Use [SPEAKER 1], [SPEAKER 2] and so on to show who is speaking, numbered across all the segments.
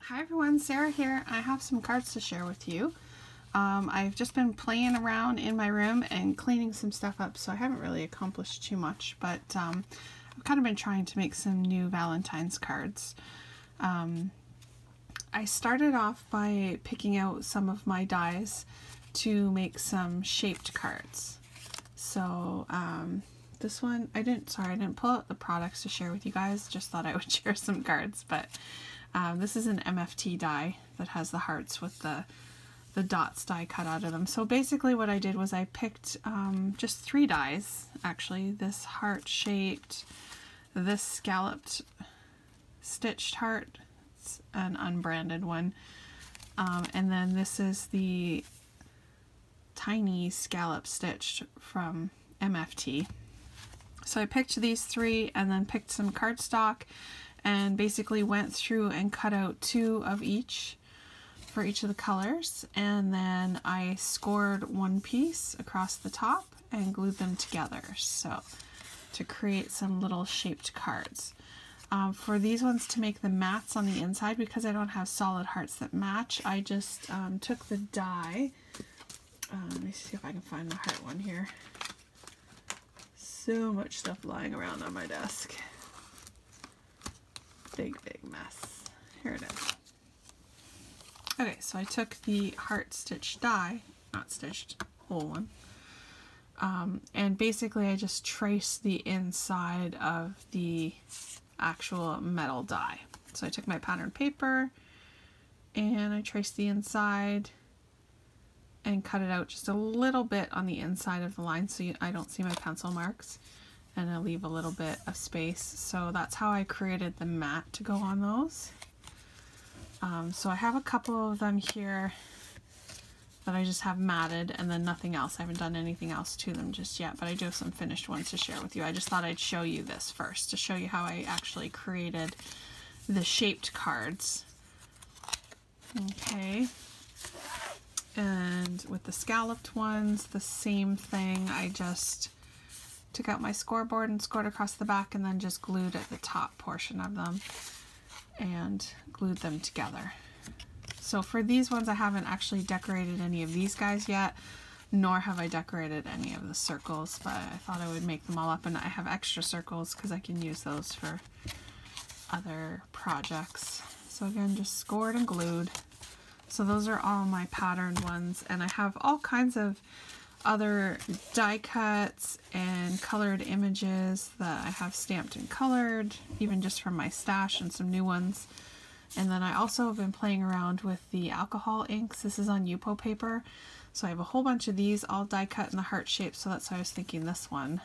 [SPEAKER 1] Hi everyone, Sarah here. I have some cards to share with you. I've just been playing around in my room and cleaning some stuff up, so I haven't really accomplished too much, but I've kind of been trying to make some new Valentine's cards. I started off by picking out some of my dies to make some shaped cards. So this one, I didn't pull out the products to share with you guys, just thought I would share some cards, but this is an MFT die that has the hearts with the dots die cut out of them. So basically what I did was I picked just 3 dies, actually. This heart-shaped, this scalloped stitched heart, it's an unbranded one, and then this is the tiny scallop stitched from MFT. So I picked these 3 and then picked some cardstock and basically went through and cut out 2 of each for each of the colors, and then I scored 1 piece across the top and glued them together, so to create some little shaped cards. For these ones to make the mats on the inside, because I don't have solid hearts that match, I just took the die. Let me see if I can find the heart one here. So much stuff lying around on my desk. Big mess. Here it is. Okay, so I took the heart stitched die, not stitched, whole one, and basically I just traced the inside of the actual metal die. So I took my pattern paper and I traced the inside and cut it out just a little bit on the inside of the line so I don't see my pencil marks, and I leave a little bit of space. So that's how I created the mat to go on those. So I have a couple of them here that I just have matted and then nothing else. I haven't done anything else to them just yet, but I do have some finished ones to share with you. I just thought I'd show you this first to show you how I actually created the shaped cards. Okay. And with the scalloped ones, the same thing. I just took out my scoreboard and scored across the back and then just glued at the top portion of them and glued them together. So for these ones I haven't actually decorated any of these guys yet, nor have I decorated any of the circles, but I thought I would make them all up, and I have extra circles because I can use those for other projects. So again, just scored and glued. So those are all my patterned ones, and I have all kinds of other die cuts and colored images that I have stamped and colored, even just from my stash, and some new ones. And then I also have been playing around with the alcohol inks. This is on Yupo paper. So I have a whole bunch of these all die cut in the heart shape, so that's why I was thinking this one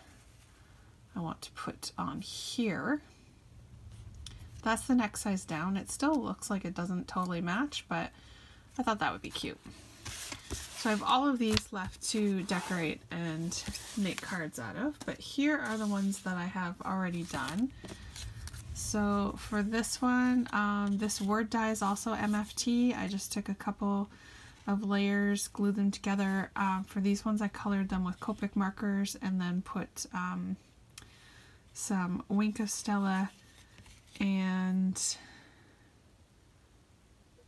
[SPEAKER 1] I want to put on here. That's the next size down. It still looks like it doesn't totally match, but I thought that would be cute. So I have all of these left to decorate and make cards out of, but here are the ones that I have already done. So for this one, this word die is also MFT. I just took a couple of layers, glued them together. For these ones I colored them with Copic markers and then put some Wink of Stella and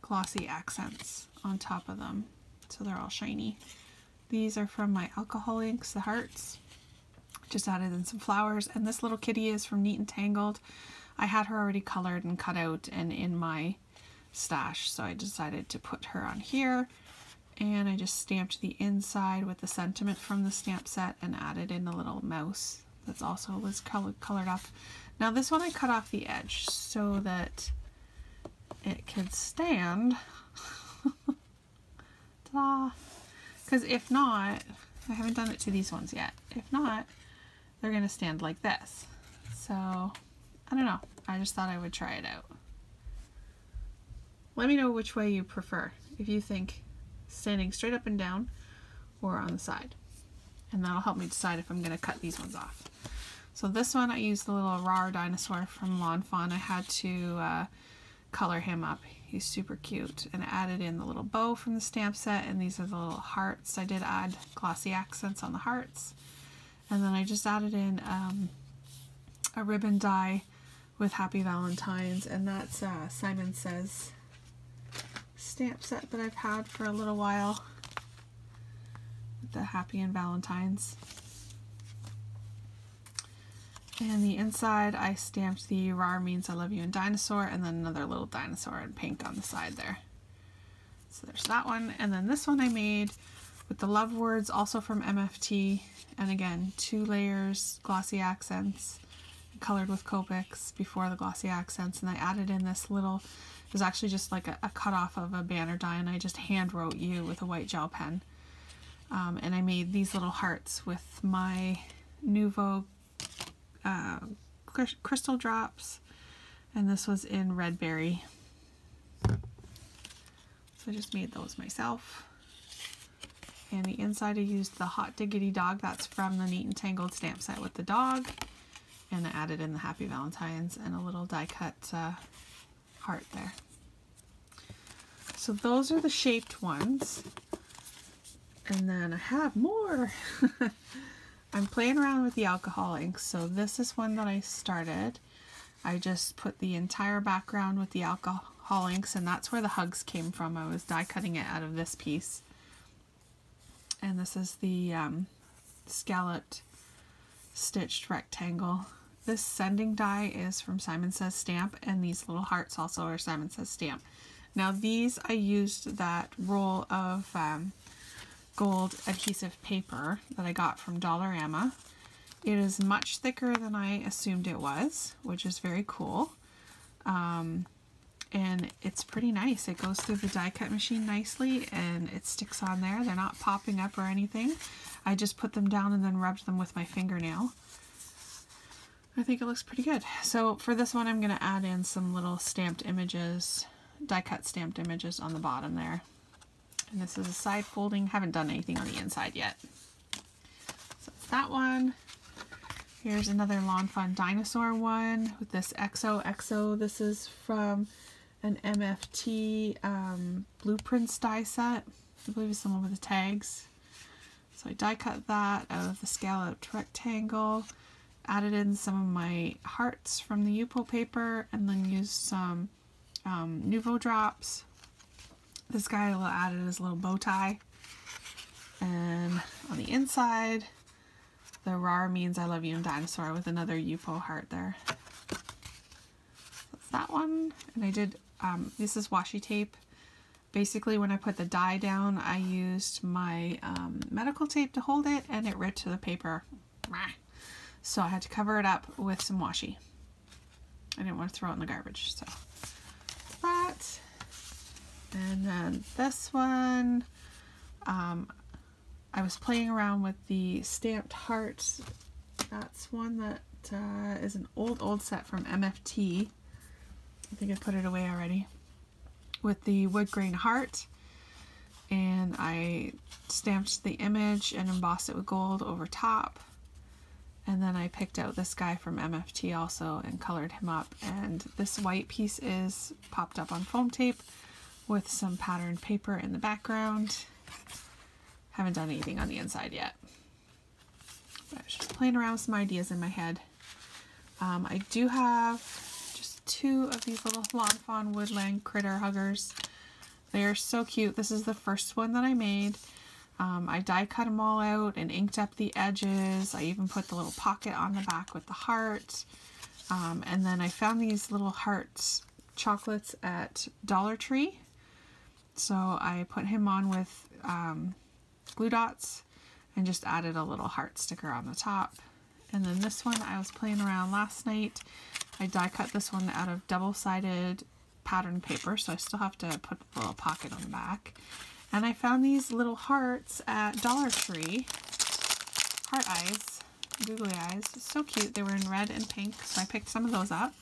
[SPEAKER 1] glossy accents on top of them, so they're all shiny. These are from my alcohol inks, the hearts. Just added in some flowers, and this little kitty is from Neat and Tangled. I had her already colored and cut out and in my stash, so I decided to put her on here, and I just stamped the inside with the sentiment from the stamp set and added in a little mouse that's also was colored up. Now this one I cut off the edge so that it could stand. Ta-da! Because if not, I haven't done it to these ones yet. If not, they're going to stand like this. So, I don't know. I just thought I would try it out. Let me know which way you prefer. If you think standing straight up and down or on the side. And that'll help me decide if I'm going to cut these ones off. So this one I used the little raw dinosaur from Lawn Fawn. I had to color him up. He's super cute, and I added in the little bow from the stamp set, and these are the little hearts. I did add glossy accents on the hearts, and then I just added in a ribbon die with Happy Valentines, and that's Simon Says stamp set that I've had for a little while. The Happy and Valentines. And the inside I stamped the RAR means I love you and dinosaur, and then another little dinosaur in pink on the side there. So there's that one. And then this one I made with the love words, also from MFT, and again 2 layers, glossy accents, colored with Copics before the glossy accents, and I added in this little, it was actually just like a cut off of a banner die, and I just hand wrote you with a white gel pen. And I made these little hearts with my Nouveau crystal drops, and this was in Red Berry. So I just made those myself. And the inside I used the Hot Diggity Dog, that's from the Neat and Tangled stamp set with the dog. And I added in the Happy Valentines and a little die cut heart there. So those are the shaped ones. And then I have more. I'm playing around with the alcohol inks. So this is one that I started. I just put the entire background with the alcohol inks, and that's where the hugs came from. I was die cutting it out of this piece. And this is the scalloped stitched rectangle. This sending die is from Simon Says Stamp, and these little hearts also are Simon Says Stamp. Now these, I used that roll of gold adhesive paper that I got from Dollarama. It is much thicker than I assumed it was, which is very cool. And it's pretty nice. It goes through the die cut machine nicely, and it sticks on there. They're not popping up or anything. I just put them down and then rubbed them with my fingernail. I think it looks pretty good. So for this one, I'm going to add in some little stamped images, die cut stamped images on the bottom there. And this is a side folding. Haven't done anything on the inside yet. So it's that one. Here's another Lawn Fun Dinosaur one with this XOXO. This is from an MFT Blueprints die set. I believe it's the one with the tags. So I die cut that out of the scalloped rectangle, added in some of my hearts from the Yupo paper, and then used some Nouveau drops. This guy I will add it as a little bow tie. And on the inside, the RAR means I love you and dinosaur with another Yupo heart there. That's that one. And I did, this is washi tape. Basically when I put the die down, I used my medical tape to hold it, and it ripped to the paper. So I had to cover it up with some washi. I didn't want to throw it in the garbage, so that. And then this one, I was playing around with the stamped hearts. That's one that is an old set from MFT. I think I put it away already. With the wood grain heart. And I stamped the image and embossed it with gold over top. And then I picked out this guy from MFT also and colored him up. And this white piece is popped up on foam tape with some patterned paper in the background. Haven't done anything on the inside yet. But I was just playing around with some ideas in my head. I do have just 2 of these little Lawn Fawn Woodland Critter Huggers. They are so cute. This is the first one that I made. I die cut them all out and inked up the edges. I even put the little pocket on the back with the heart. And then I found these little hearts chocolates at Dollar Tree. So I put him on with glue dots and just added a little heart sticker on the top. And then this one I was playing around last night. I die cut this one out of double-sided pattern paper, so I still have to put a little pocket on the back. And I found these little hearts at Dollar Tree. Heart eyes, googly eyes. So cute. They were in red and pink, so I picked some of those up.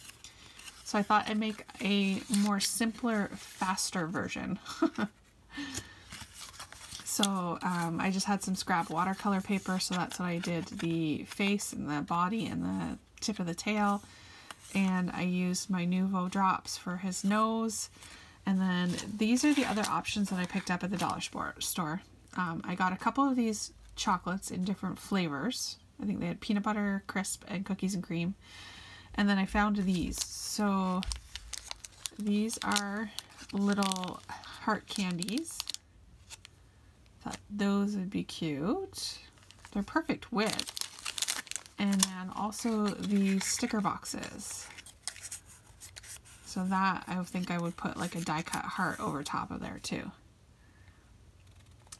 [SPEAKER 1] So I thought I'd make a more simpler, faster version. So I just had some scrap watercolor paper, so that's what I did, the face and the body and the tip of the tail. And I used my Nouveau drops for his nose. And then these are the other options that I picked up at the dollar store. I got a couple of these chocolates in different flavors. I think they had peanut butter, crisp, and cookies and cream. And then I found these. So these are little heart candies. Thought those would be cute. They're perfect width. And then also the sticker boxes. So that, I think I would put like a die cut heart over top of there too.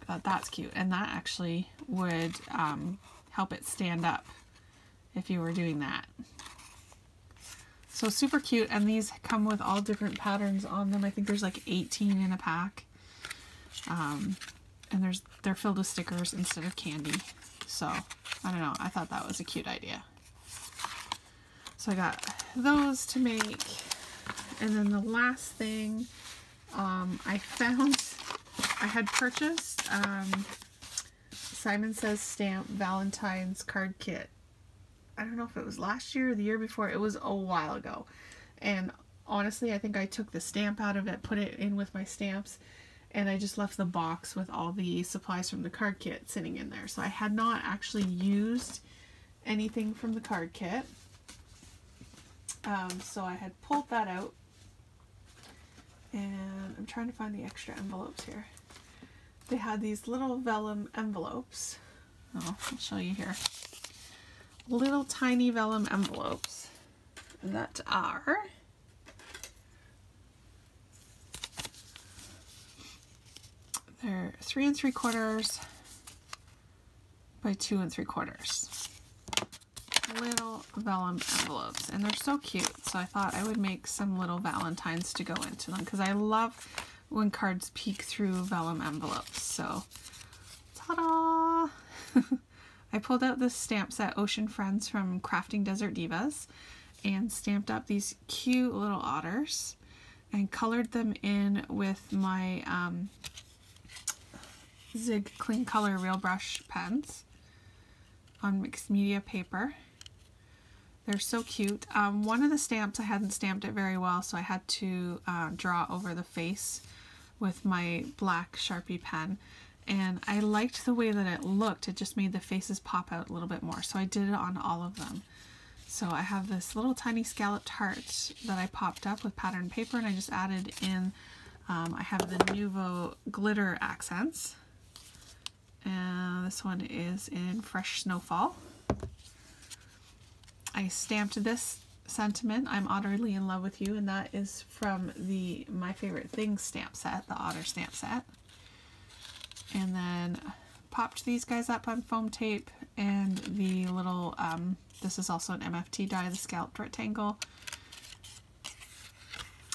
[SPEAKER 1] I thought that's cute. And that actually would help it stand up if you were doing that. So super cute. And these come with all different patterns on them. I think there's like 18 in a pack. And they're filled with stickers instead of candy. So, I don't know, I thought that was a cute idea. So I got those to make. And then the last thing I found, I had purchased Simon Says Stamp Valentine's card kit. I don't know if it was last year or the year before. It was a while ago. And honestly, I think I took the stamp out of it, put it in with my stamps, and I just left the box with all the supplies from the card kit sitting in there. So I had not actually used anything from the card kit. So I had pulled that out. And I'm trying to find the extra envelopes here. They had these little vellum envelopes. Oh, I'll show you here. Little tiny vellum envelopes that are they're 3 3/4 by 2 3/4. Little vellum envelopes, and they're so cute. So I thought I would make some little Valentines to go into them because I love when cards peek through vellum envelopes. So, ta-da! I pulled out this stamp set, Ocean Friends from Crafting Desert Divas, and stamped up these cute little otters and colored them in with my Zig Clean Color Real Brush pens on mixed media paper. They're so cute. One of the stamps I hadn't stamped it very well, so I had to draw over the face with my black Sharpie pen. And I liked the way that it looked. It just made the faces pop out a little bit more. So I did it on all of them. So I have this little tiny scalloped heart that I popped up with patterned paper, and I just added in, I have the Nuvo glitter accents. And this one is in Fresh Snowfall. I stamped this sentiment, I'm utterly in love with you, and that is from the My Favorite Things stamp set, the Otter stamp set. And then popped these guys up on foam tape, and the little, this is also an MFT die, the scalloped rectangle.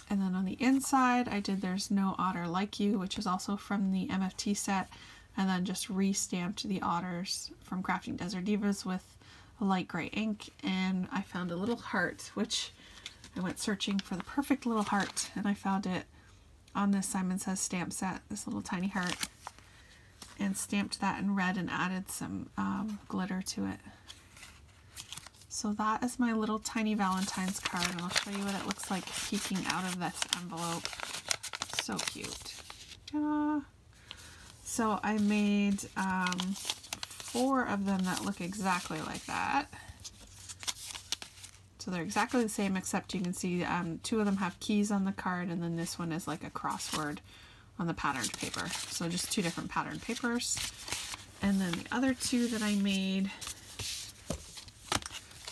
[SPEAKER 1] And then on the inside, I did There's No Otter Like You, which is also from the MFT set, and then just re-stamped the otters from Crafting Desert Divas with a light gray ink, and I found a little heart, which I went searching for the perfect little heart, and I found it on this Simon Says stamp set, this little tiny heart, and stamped that in red and added some glitter to it. So that is my little tiny Valentine's card, and I'll show you what it looks like peeking out of this envelope. So cute. So I made 4 of them that look exactly like that. So they're exactly the same, except you can see 2 of them have keys on the card, and then this one is like a crossword on the patterned paper. So just 2 different patterned papers. And then the other 2 that I made,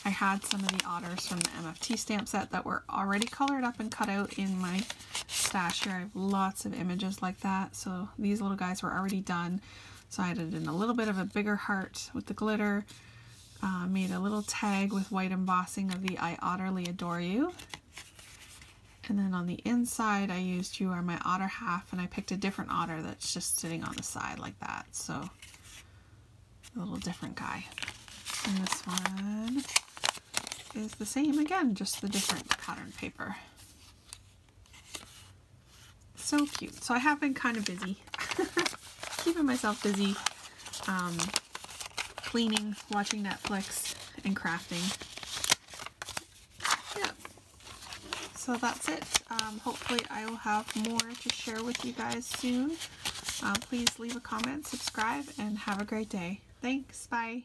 [SPEAKER 1] I had some of the otters from the MFT stamp set that were already colored up and cut out in my stash here. I have lots of images like that. So these little guys were already done. So I added in a little bit of a bigger heart with the glitter, made a little tag with white embossing of the I Otterly Adore You. And then on the inside, I used You Are My Otter Half, and I picked a different otter that's just sitting on the side like that. So a little different guy. And this one is the same again, just the different pattern paper. So cute. So I have been kind of busy, keeping myself busy, cleaning, watching Netflix, and crafting. Yeah. So that's it. Hopefully I will have more to share with you guys soon. Please leave a comment, subscribe, and have a great day. Thanks. Bye.